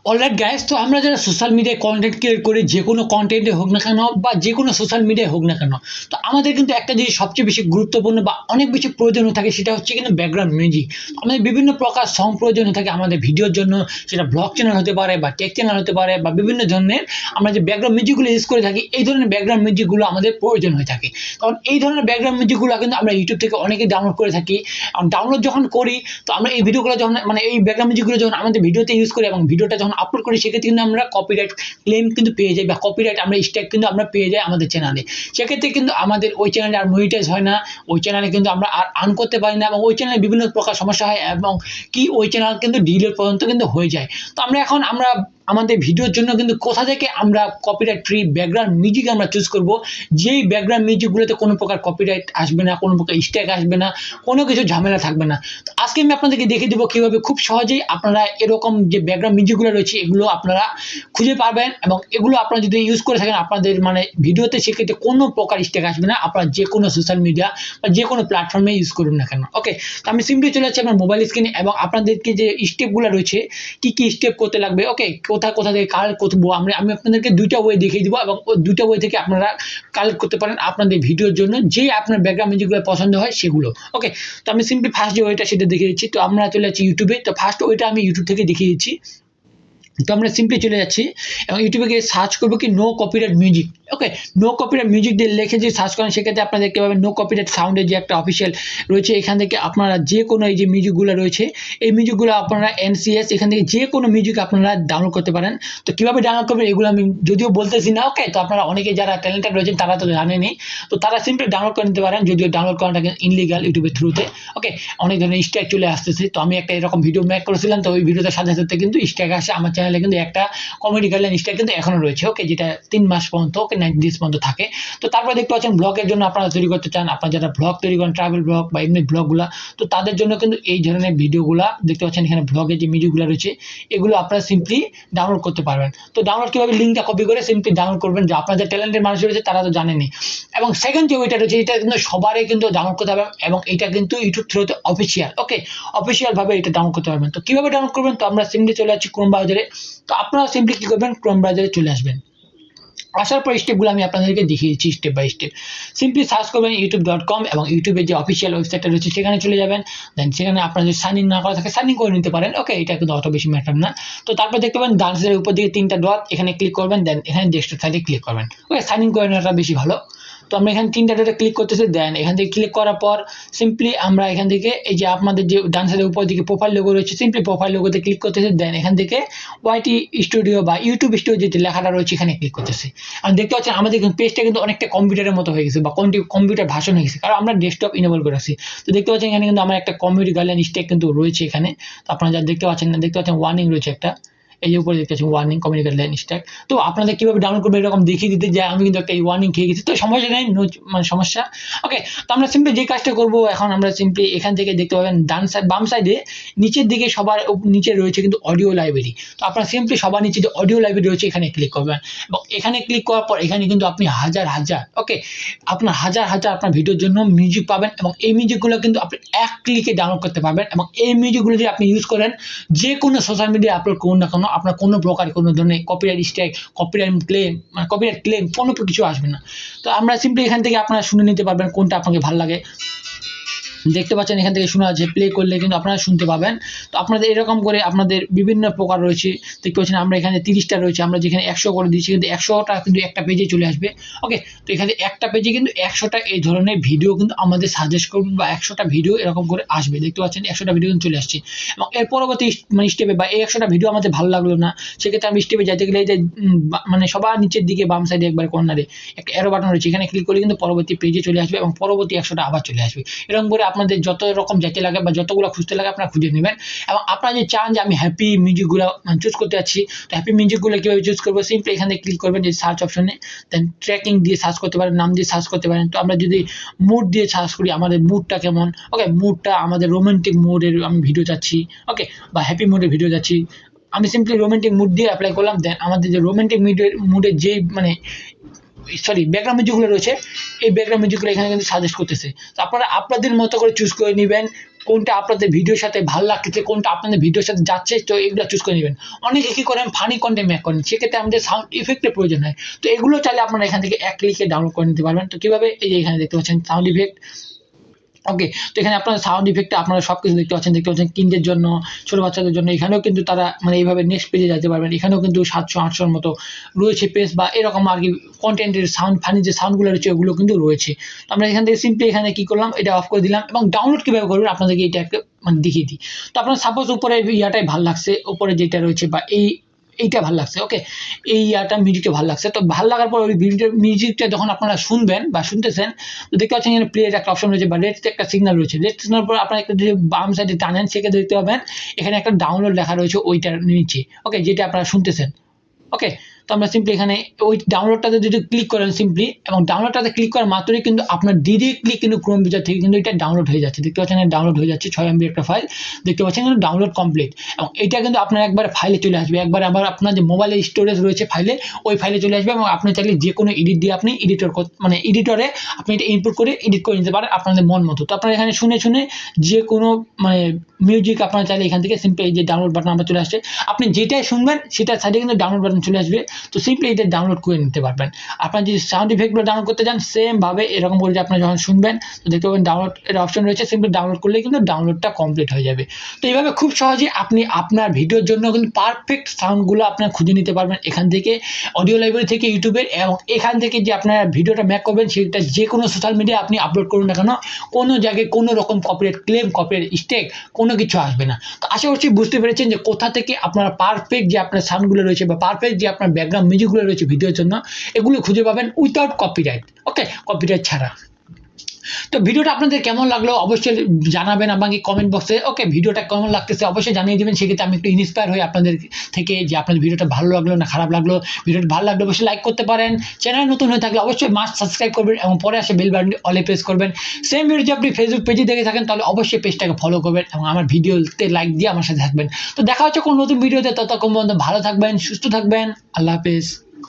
Alright guys, তো আমরা যারা সোশ্যাল মিডিয়ায় কন্টেন্ট ক্রিয়েট করি, যে কোনো কন্টেন্টে হোক না কেন বা যে কোনো সোশ্যাল মিডিয়ায় হোক না কেন, তো আমাদের কিন্তু একটা জিনিস সবচেয়ে বেশি গুরুত্বপূর্ণ বা অনেক বেশি প্রয়োজনীয় থাকে, সেটা হচ্ছে কিন্তু ব্যাকগ্রাউন্ড মিউজিক। আমাদের বিভিন্ন প্রকার সং প্রয়োজনীয় থাকে আমাদের ভিডিওর জন্য, সেটা ব্লগ চ্যানেল হতে পারে বা টেক চ্যানেল হতে পারে বা বিভিন্ন ধরনের আমরা যে ব্যাকগ্রাউন্ড মিউজিকগুলো ইউজ করে থাকি, এই ধরনের ব্যাকগ্রাউন্ড মিউজিকগুলো আমাদের প্রয়োজন হয়ে থাকে। কারণ এই ধরনের ব্যাকগ্রাউন্ড মিউজিকগুলো কিন্তু আমরা ইউটিউব থেকে অনেকেই ডাউনলোড করে থাকি। ডাউনলোড যখন করি, তো আমরা এই ভিডিওগুলো যখন এই ব্যাকগ্রাউন্ড মিউজিকগুলো যখন আমাদের ভিডিওতে ইউজ করি এবং ভিডিওটা যখন আপলোড করি, সেক্ষেত্রে কিন্তু আমরা কপিরাইট ক্লেম কিন্তু পেয়ে যাই বা কপিরাইট আমরা স্ট্রাইক কিন্তু আমরা পেয়ে যাই আমাদের চ্যানেলে। সেক্ষেত্রে কিন্তু আমাদের ওই চ্যানেলে আর মনিটাইজ হয় না, ওই চ্যানেলে কিন্তু আমরা আর আর্ন করতে পারি না এবং ওই চ্যানেলে বিভিন্ন প্রকার সমস্যা হয় এবং কি ওই চ্যানেল কিন্তু ডিলিট পর্যন্ত কিন্তু হয়ে যায়। তো আমরা আমাদের ভিডিওর জন্য কিন্তু কোথা থেকে আমরা কপিরাইট ফ্রি ব্যাকগ্রাউন্ড মিউজিক আমরা চুজ করব, যেই ব্যাকগ্রাউন্ড মিউজিকগুলোতে কোনো প্রকার কপিরাইট আসবে না, কোনো প্রকার স্ট্রাইক আসবে না, কোনো কিছু ঝামেলা থাকবে না। তো আজকে আমি আপনাদেরকে দেখিয়ে দেবো কীভাবে খুব সহজেই আপনারা এরকম যে ব্যাকগ্রাউন্ড মিউজিকগুলো রয়েছে এগুলো আপনারা খুঁজে পাবেন এবং এগুলো আপনারা যদি ইউজ করে থাকেন আপনাদের ভিডিওতে, সেক্ষেত্রে কোনো প্রকার স্ট্রাইক আসবে না। আপনারা যে কোনো সোশ্যাল মিডিয়া বা যে কোনো প্ল্যাটফর্মে ইউজ করুন না কেন। ওকে, তো আমি সিম্পলি চলে যাচ্ছি আমার মোবাইল স্ক্রিনে এবং আপনাদেরকে যে স্টেপগুলো রয়েছে, কি কি স্টেপ করতে লাগবে, ওকে, কোথা থেকে কালেক্ট করবো আমি আপনাদেরকে দুইটা ওয়ে দেখিয়ে দিব এবং ওই দুইটা ওয়ে থেকে আপনারা কালেক্ট করতে পারেন আপনাদের ভিডিওর জন্য যে আপনার ব্যাকগ্রাউন্ড মিউজিকগুলো পছন্দ হয় সেগুলো। ওকে, তো আমি সিম্পলি ফার্স্ট যে ওয়েটা সেটা দেখিয়ে দিচ্ছি। তো আমরা চলে যাচ্ছি ইউটিউবে। তো ফার্স্ট ওয়েটা আমি ইউটিউব থেকে দেখিয়ে দিচ্ছি। তো আমরা সিম্পলি চলে যাচ্ছি এবং ইউটিউবে গিয়ে সার্চ করবো কি নো কপিরাইট মিউজিক। ওকে, নো কপিরাইট মিউজিক দিয়ে লিখে যে সার্চ করেন, সেক্ষেত্রে আপনারা দেখতে পাবেন নো কপিরাইট সাউন্ডের যে একটা অফিসিয়াল রয়েছে, এখান থেকে আপনারা যে কোনো এই যে মিউজিকগুলো রয়েছে, এই মিউজিকগুলো আপনারা এনসিএস এখান থেকে যে কোনো মিউজিক আপনারা ডাউনলোড করতে পারেন। তো কীভাবে ডাউনলোড করবেন এগুলো আমি যদিও বলতেছি না। ওকে, তো আপনারা অনেকে যারা ট্যালেন্টেড রয়েছেন তারা তো জানেনই, তো তারা সিম্পলি ডাউনলোড করে নিতে পারেন, যদিও ডাউনলোড করাটা ইনলিগাল ইউটিউবের থ্রুতে। ওকে, অনেক ধরনের স্ট্রাইক চলে আসতেছে। তো আমি একটা এরকম ভিডিও মেক করেছিলাম, তো ওই ভিডিওটার সাথে সাথে কিন্তু স্ট্রাইক আসে আমার চ্যানেলে, কিন্তু একটা কমেডি গাইডলাইন স্ট্রাইক কিন্তু এখনো রয়েছে। ওকে, যেটা 3 মাস পর্যন্ত, ওকে, 90 ডেজ পর্যন্ত থাকে। তো তারপরে দেখতে পাচ্ছেন ব্লগের জন্য আপনারা তৈরি করতে চান, আপনারা যারা ব্লগ তৈরি করেন ট্রাভেল ব্লগ বা এমনি ব্লগগুলা, তো তাদের জন্য কিন্তু এই ধরনের ভিডিওগুলা দেখতে পাচ্ছেন এখানে ব্লগের যে মিউজিকগুলো রয়েছে এগুলো আপনারা সিম্পলি ডাউনলোড করতে পারবেন। তো ডাউনলোড কীভাবে, লিঙ্কটা কপি করে সিম্পলি ডাউনলোড করবেন, যে আপনাদের ট্যালেন্টের মানুষ রয়েছে তারা তো জানেনি। এবং সেকেন্ড যে ওইটা রয়েছে, এটা কিন্তু সবারই কিন্তু ডাউনলোড করতে হবে এবং এটা কিন্তু ইউটিউব থ্রুতে অফিসিয়াল। ওকে, অফিসিয়ালভাবে এটা ডাউনলোড করতে পারবেন। তো কীভাবে ডাউনলোড করবেন, তো আমরা সিম্পলি চলে যাচ্ছি ক্রোম ব্রাউজারে। তো আপনারা সিম্পলি কী করবেন, ক্রোম ব্রাউজারে চলে আসবেন। আসার পর স্টেপগুলো আমি আপনাদেরকে দেখিয়ে দিচ্ছি step by step. Simply search করবেন youtube.com এবং ইউটিউবের যে অফিসিয়াল ওয়েবসাইটটা রয়েছে সেখানে চলে যাবেন। দেন সেখানে আপনার যদি সাইন ইন না করা থাকে সাইন ইন করে নিতে পারেন। ওকে, এটা কিন্তু অত বেশি ম্যাটার না। তো তারপর দেখতে পাবেন ডান সাইডের উপর দিকে 3টা ডট, এখানে ক্লিক করবেন। দেন এখানে ডেস্কটপ সাইডে ক্লিক করবেন। ওকে, সাইন ইন করে নেওয়াটা বেশি ভালো। তো আমরা এখানে 3টা ডটে ক্লিক করতেছি। দেন এখান থেকে ক্লিক করার পর সিম্পলি আমরা এখান থেকে এই যে আপনাদের যে ডান সাইডের উপর দিকে প্রোফাইল লোগো রয়েছে, সিম্পলি প্রোফাইল লোগোতে ক্লিক করতেছি। দেন এখান থেকে ওয়াইটি স্টুডিও বা ইউটিউব স্টুডিও যে লেখাটা রয়েছে এখানে ক্লিক করতেছি। আর দেখতে পাচ্ছেন আমাদের পেজটা কিন্তু অনেকটা কম্পিউটারের মতো হয়ে গেছে বা কম্পিউটার ভাষণ হয়ে গেছে, কারণ আমরা ডেস্কটপ ইনেবল করে রাখছি। তো দেখতে পাচ্ছেন এখানে কিন্তু আমার একটা কমিউনিটি গাইডলাইন স্ট্রাইক কিন্তু রয়েছে এখানে। তো আপনারা যা দেখতে পাচ্ছেন না, দেখতে পাচ্ছেন ওয়ার্নিং রয়েছে একটা, এই যে উপরে দেখতে পাচ্ছেন ওয়ার্নিং কমিউনিটি গাইডলাইন স্ট্রাইক। তো আপনাদের কিভাবে ডাউনলোড করবেন এরকম দেখিয়ে দিতে যে আমি কিন্তু একটা এই ওয়ার্নিং খেয়ে গেছি, তো সমস্যা নেই, সমস্যা। ওকে, তো আমরা সিম্পলি যে কাজটা করবো এখন, আমরা সিম্পলি এখান থেকে দেখতে পাবেন ডান সাইড বাম সাইডে নিচের দিকে সবার নিচে রয়েছে কিন্তু অডিও লাইব্রেরি। তো আপনারা সিম্পলি সবার নিচে যে অডিও লাইব্রেরি রয়েছে এখানে ক্লিক করবেন এবং এখানে ক্লিক করার পর এখানে কিন্তু আপনি হাজার ওকে, আপনার হাজার আপনার ভিডিওর জন্য মিউজিক পাবেন এবং এই মিউজিকগুলো কিন্তু আপনি এক ক্লিকে ডাউনলোড করতে পারবেন এবং এই মিউজিকগুলো যদি আপনি ইউজ করেন যে কোনো সোশ্যাল মিডিয়ায় আপলোড করুন না কেন, আপনার কোনো প্রকার কোনো ধরনের কপিরাইট স্ট্রাইক, কপিরাইট ক্লেম কোনো কিছু আসবে না। তো আমরা সিম্পলি এখান থেকে আপনারা শুনে নিতে পারবেন কোনটা আপনাকে ভালো লাগে। দেখতে পাচ্ছেন এখান থেকে শোনা যাচ্ছে, প্লে করলে কিন্তু আপনারা শুনতে পাবেন। তো আপনাদের এরকম করে আপনাদের বিভিন্ন প্রকার রয়েছে, দেখতে পাচ্ছেন আমরা এখানে 30টা রয়েছে, আমরা যেখানে 100 করে দিচ্ছি কিন্তু 100টা কিন্তু একটা পেজে চলে আসবে। ওকে, তো এখানে একটা পেজে কিন্তু 100টা এই ধরনের ভিডিও কিন্তু আমাদের সাজেস্ট করবেন বা 100টা ভিডিও এরকম করে আসবে। দেখতে পাচ্ছেন 100টা ভিডিও কিন্তু চলে আসছে এবং এর পরবর্তী স্টেপে বা এই 100টা ভিডিও আমাদের ভালো লাগলো না, সেক্ষেত্রে আমি স্টেপে যাইতে গেলে এই যে সবার নিচের দিকে বাম সাইডে একবার কর্নারে একটা অ্যারো বাটন রয়েছে, এখানে ক্লিক করলে কিন্তু পরবর্তী পেজে চলে আসবে এবং পরবর্তী 100টা আবার চলে আসবে। এরকম করে আপনাদের যত রকম যাইতে লাগে বা যতগুলো খুঁজতে লাগে আপনারা খুঁজে নেবেন। এবং আপনারা যে চান যে আমি হ্যাপি মিউজিকগুলো চুজ করতে যাচ্ছি, তো হ্যাপি মিউজিকগুলো কীভাবে চুজ করবো, সিম্পলি এখানে ক্লিক করবেন যে সার্চ অপশনে। দেন ট্র্যাকিং দিয়ে সার্চ করতে পারেন, নাম দিয়ে সার্চ করতে পারেন। তো আমরা যদি মুড দিয়ে সার্চ করি, আমাদের মুডটা কেমন, ওকে, মুডটা আমাদের রোমান্টিক মুডের আমি ভিডিও চাচ্ছি, ওকে, বা হ্যাপি মুডের ভিডিও চাচ্ছি, আমি সিম্পলি রোমান্টিক মুড দিয়ে অ্যাপ্লাই করলাম। দেন আমাদের যে রোমান্টিক মুডের যে ব্যাকগ্রাউন্ড মিউজিকগুলো রয়েছে, এই ব্যাকগ্রাউন্ড মিউজিকগুলো এখানে কিন্তু সাজেস্ট করতেছে। তো আপনারা আপনাদের মতো করে চুজ করে নেবেন কোনটা আপনাদের ভিডিওর সাথে ভালো লাগতেছে, কোনটা আপনাদের ভিডিওর সাথে যাচ্ছে, তো এগুলো চুজ করে নেবেন। অনেকে কি করেন ফানি কন্টেন্ট মেক করেন, সেক্ষেত্রে আমাদের সাউন্ড ইফেক্টের প্রয়োজন হয়। তো এগুলো চাইলে আপনারা এখান থেকে এক ক্লিকে ডাউনলোড করে নিতে পারবেন। তো কিভাবে, এই যে এখানে দেখতে পাচ্ছেন সাউন্ড ইফেক্ট। ওকে, তো এখানে আপনারা সাউন্ড ইফেক্টে আপনারা সবকিছু দেখতে পাচ্ছেন কিডদের জন্য, ছোট বাচ্চাদের জন্য। এখানেও কিন্তু তারা মানে এইভাবে নেক্সট পেজে যেতে পারবেন। এখানেও কিন্তু 700-800 মতো রয়েছে পেজ, বা এরকম আর কি কন্টেন্টের সাউন্ড, ফানি যে সাউন্ডগুলো রয়েছে ওগুলো কিন্তু রয়েছে। তো আমরা এখান থেকে সিম্পলি এখানে কি করলাম, এটা অফ করে দিলাম। এবং ডাউনলোড কিভাবে করবেন আপনাদেরকে এটা একটা মানে দেখিয়ে দিই। তো আপনার সাপোজ উপরে ইয়াটাই ভালো লাগছে, উপরে যেটা রয়েছে বা এইটা ভালো লাগছে, ওকে, এই ইয়াটা মিউজিকটা ভালো লাগছে। তো ভালো লাগার পর ওই মিউজিকটা যখন আপনারা শুনবেন বা শুনতেছেন, তো দেখতে পাচ্ছেন এখানে প্লে এর একটা অপশন রয়েছে বা রেড একটা সিগন্যাল রয়েছে। রেড সিগন্যাল পর আপনারা একটা যদি বাম সাইডে টানেন, সেক্ষেত্রে দেখতে পাবেন এখানে একটা ডাউনলোড লেখা রয়েছে ওইটার নিচে, ওকে, যেটা আপনারা শুনতেছেন। ওকে, তো আমরা সিম্পলি এখানে ওই ডাউনলোডটাতে যদি ক্লিক করেন সিম্পলি, এবং ডাউনলোডটাতে ক্লিক করার মাত্রই কিন্তু আপনার ডিরেক্টলি কিন্তু ক্রোম ব্রাউজার থেকে কিন্তু এটা ডাউনলোড হয়ে যাচ্ছে। দেখতে পাচ্ছেন ডাউনলোড হয়ে যাচ্ছে 6 MB একটা ফাইল, দেখতে পাচ্ছেন কিন্তু ডাউনলোড কমপ্লিট। এবং এটা কিন্তু আপনার একবার ফাইলে চলে আসবে, একবার আবার আপনার যে মোবাইলে স্টোরেজ রয়েছে ফাইলে, ওই ফাইলে চলে আসবে। এবং আপনি চাইলে যে কোনো এডিট দিয়ে আপনি মানে এডিটরে আপনি এটা ইনপুট করে এডিট করে নিতে পারেন আপনাদের মন মতো। তো আপনারা এখানে শুনে যে কোনো মানে মিউজিক আপনারা চাইলে এখান থেকে সিম্পলি এই যে ডাউনলোড বাটন আমরা চলে আসছে, আপনি যেটাই শুনবেন সেটার সাইডে কিন্তু ডাউনলোড বাটন চলে আসবে। তো সিম্পলি এটা ডাউনলোড করে নিতে পারবেন। আপনার যদি সাউন্ড ইফেক্টগুলো ডাউনলোড করতে চান, সেম ভাবে এরকম করে যে আপনারা যখন শুনবেন, তো দেখতে পাবেন ডাউনলোড এর অপশন রয়েছে, সিম্পলি ডাউনলোড করলে কিন্তু ডাউনলোডটা কমপ্লিট হয়ে যাবে। তো এইভাবে খুব সহজে আপনি আপনার ভিডিওর জন্য কিন্তু পারফেক্ট সাউন্ডগুলো আপনারা খুঁজে নিতে পারবেন এখান থেকে, অডিও লাইব্রেরি থেকে, ইউটিউবের। এবং এখান থেকে যে আপনারা ভিডিওটা মেক করবেন, সেটা যে কোনো সোশ্যাল মিডিয়ায় আপনি আপলোড করুন না কেন, কোনো জায়গায় কোনো রকম কপিরাইট ক্লেম, কপিরাইট স্ট্রাইক কোনো কিছু আসবে না। তো আশা করছি বুঝতে পেরেছেন যে কোথা থেকে আপনারা পারফেক্ট যে আপনার সাউন্ডগুলো রয়েছে বা পারফেক্ট যে আপনার ব্যাকগ্রাউন্ড মিউজিকগুলো রয়েছে ভিডিওর জন্য, এগুলো খুঁজে পাবেন উইথাউট কপিরাইট, ওকে, কপিরাইট ছাড়া। তো ভিডিওটা আপনাদের কেমন লাগলো অবশ্যই জানাবেন আমাকে কমেন্ট বক্সে। ওকে, ভিডিওটা কেমন লাগতেছে অবশ্যই জানিয়ে দিবেন, সেক্ষেত্রে আমি একটু ইন্সপায়ার হই আপনাদের থেকে যে আপনাদের ভিডিওটা ভালো লাগলো না খারাপ লাগলো। ভিডিওটা ভালো লাগলে অবশ্যই লাইক করতে পারেন, চ্যানেল নতুন হয়ে থাকলে অবশ্যই মাস্ট সাবস্ক্রাইব করবেন, এবং পরে আসে বেল বাটনটি অলে প্রেস করবেন। সেম ভিডিও যদি আপনি ফেসবুক পেজে দেখে থাকেন, তাহলে অবশ্যই পেজটাকে ফলো করবেন এবং আমার ভিডিওতে লাইক দিয়ে আমার সাথে থাকবেন। তো দেখা হচ্ছে কোনো নতুন ভিডিওতে, ততক্ষণ পর্যন্ত ভালো থাকবেন, সুস্থ থাকবেন, আল্লাহ হাফেজ।